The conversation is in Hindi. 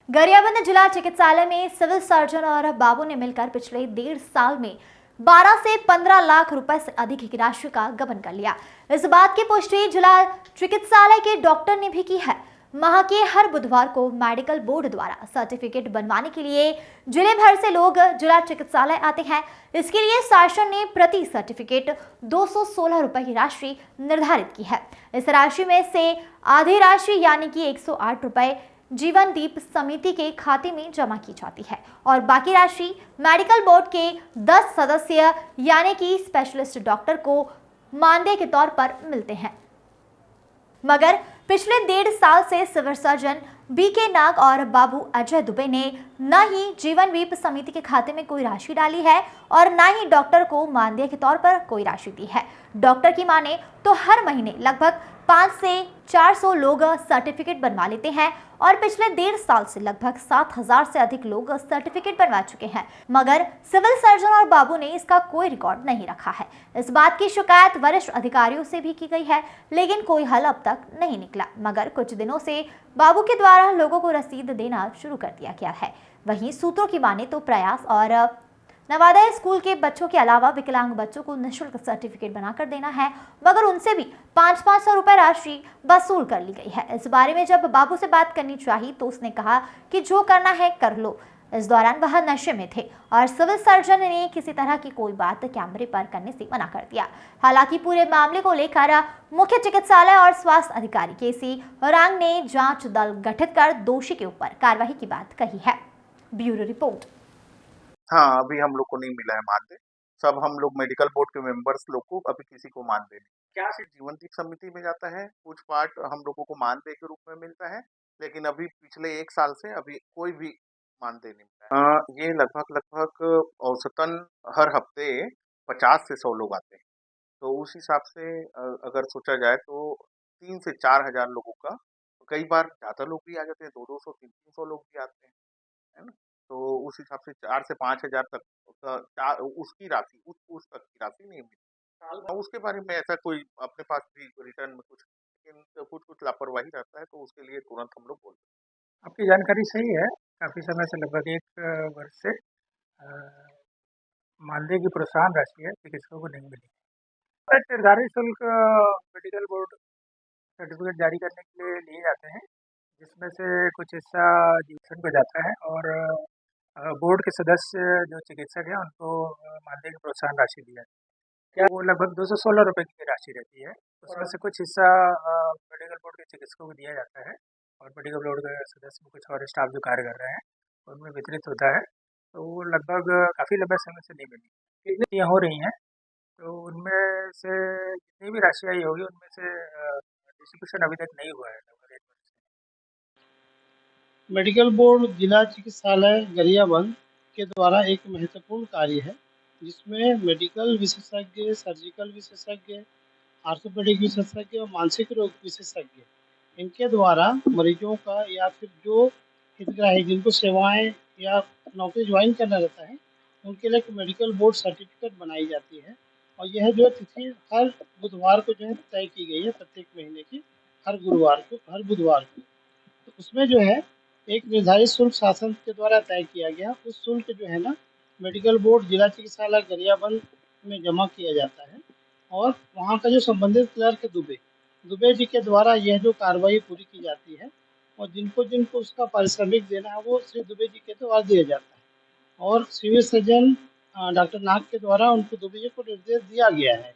गरियाबंद जिला चिकित्सालय में सिविल सर्जन और बाबू ने मिलकर पिछले 1.5 साल में 12 से 15 लाख रुपए से अधिक की राशि का गबन कर लिया। इस बात की पुष्टि जिला चिकित्सालय के डॉक्टर ने भी की है। माह के हर बुधवार को मेडिकल बोर्ड द्वारा सर्टिफिकेट बनवाने के लिए जिले भर से लोग जिला चिकित्सालय आते हैं। इसके लिए शासन ने प्रति सर्टिफिकेट 216 रुपए की राशि निर्धारित की है। इस राशि में से आधी राशि यानी कि 108 रुपए जीवन दीप समिति के खाते में जमा की जाती है और बाकी राशि मेडिकल बोर्ड के 10 सदस्य यानी कि स्पेशलिस्ट डॉक्टर को मानदेय के तौर पर मिलते हैं। मगर पिछले 1.5 साल से सिविल सर्जन बीके नाग और बाबू अजय दुबे ने न ही जीवन बीप समिति के खाते में कोई राशि डाली है और न ही डॉक्टर को मानदेय के तौर पर कोई राशि दी है। डॉक्टर की माने तो हर महीने लगभग 500 से 400 लोग सर्टिफिकेट बनवा लेते हैं और पिछले 1.5 साल से लगभग 7,000 से अधिक लोग सर्टिफिकेट बनवा चुके हैं, मगर सिविल सर्जन और बाबू ने इसका कोई रिकॉर्ड नहीं रखा है। इस बात की शिकायत वरिष्ठ अधिकारियों से भी की गई है, लेकिन कोई हल अब तक नहीं निकला। मगर कुछ दिनों से बाबू के द्वारा लोगों को रसीद देना शुरू कर दिया गया है। वहीं सूत्रों की माने तो प्रयास और नवोदय स्कूल के बच्चों के अलावा विकलांग बच्चों को निःशुल्क सर्टिफिकेट बनाकर देना है, मगर उनसे भी 500 रुपए राशि वसूल कर ली गई है। इस बारे में जब बाबू से बात करनी चाहिए तो उसने कहा कि जो करना है कर लो। इस दौरान वह नशे में थे और सिविल सर्जन ने किसी तरह की कोई बात कैमरे पर करने से मना कर दिया। हालांकि पूरे मामले को लेकर मुख्य चिकित्सालय और स्वास्थ्य अधिकारी केसी रांग ने जांच दल गठित कर दोषी के ऊपर कार्रवाई की बात कही है। Bureau report. हाँ, अभी हम लोग को नहीं मिला है मानदेय। सब हम लोग मेडिकल बोर्ड के मेंबर्स लोग को अभी किसी को मानदेय नहीं। क्या सिर्फ जीवन दीप समिति में जाता है, कुछ पार्ट हम लोगों को मानदेय के रूप में मिलता है, लेकिन अभी पिछले 1 साल से अभी कोई भी मानदेय नहीं मिला है। ये लगभग औसतन हर हफ्ते 50 से 100 लोग आते हैं। तो उस हिसाब से अगर सोचा जाए तो 3 से 4,000 लोगों का, कई बार ज़्यादा लोग भी आ जाते हैं, 200, 300 लोग भी आते हैं, है ना? तो उस हिसाब से 4 से 5,000 तक उसकी राशि उस तक की राशि नहीं मिली। उसके बारे में ऐसा कोई अपने पास भी रिटर्न में कुछ, लेकिन कुछ लापरवाही रहता है तो उसके लिए तुरंत हम लोग बोलते हैं। आपकी जानकारी सही है। काफ़ी समय से लगभग 1 वर्ष से अ, मानदेय की प्रोत्साहन राशि है चिकित्सकों को नहीं मिली। और निर्धारित शुल्क मेडिकल बोर्ड सर्टिफिकेट जारी करने के लिए लिए जाते हैं, जिसमें से कुछ हिस्सा जीवन को जाता है और बोर्ड के सदस्य जो चिकित्सक हैं उनको मानदेय की प्रोत्साहन राशि दी जाती है। क्या वो लगभग 216 रुपये की राशि रहती है। उसमें से कुछ हिस्सा मेडिकल बोर्ड के चिकित्सकों को दिया जाता है और मेडिकल बोर्ड के सदस्य में कुछ और स्टाफ जो कार्य कर रहे हैं उनमें वितरित होता है। तो वो लगभग काफ़ी लंबे समय से नहीं मिली। कितनी हो रही हैं, तो उनमें से जितनी भी राशि आई होगी उनमें से डिस्ट्रीब्यूशन अभी तक नहीं हुआ है लगभग 1 वर्ष से। मेडिकल बोर्ड जिला चिकित्सालय गरियाबंद के द्वारा एक महत्वपूर्ण कार्य है, जिसमें मेडिकल विशेषज्ञ, सर्जिकल विशेषज्ञ, आर्थोपेडिक विशेषज्ञ और मानसिक रोग विशेषज्ञ, इनके द्वारा मरीजों का या फिर जो हितग्राही जिनको सेवाएं या नौकरी ज्वाइन करना रहता है, उनके लिए एक मेडिकल बोर्ड सर्टिफिकेट बनाई जाती है। और यह जो तिथि हर बुधवार को जो है तय की गई है, प्रत्येक महीने की हर गुरुवार को, हर बुधवार को। तो उसमें जो है एक निर्धारित शुल्क शासन के द्वारा तय किया गया। उस शुल्क जो है ना, मेडिकल बोर्ड जिला चिकित्सालय गरियाबंद में जमा किया जाता है और वहाँ का जो संबंधित क्लर्क दुबे जी के द्वारा यह जो कार्रवाई पूरी की जाती है और जिनको जिनको उसका पारिश्रमिक देना है वो श्री दुबे जी के द्वारा दिया जाता है। और सिविल सर्जन डॉक्टर नाग के द्वारा उनको दुबे जी को निर्देश दिया गया है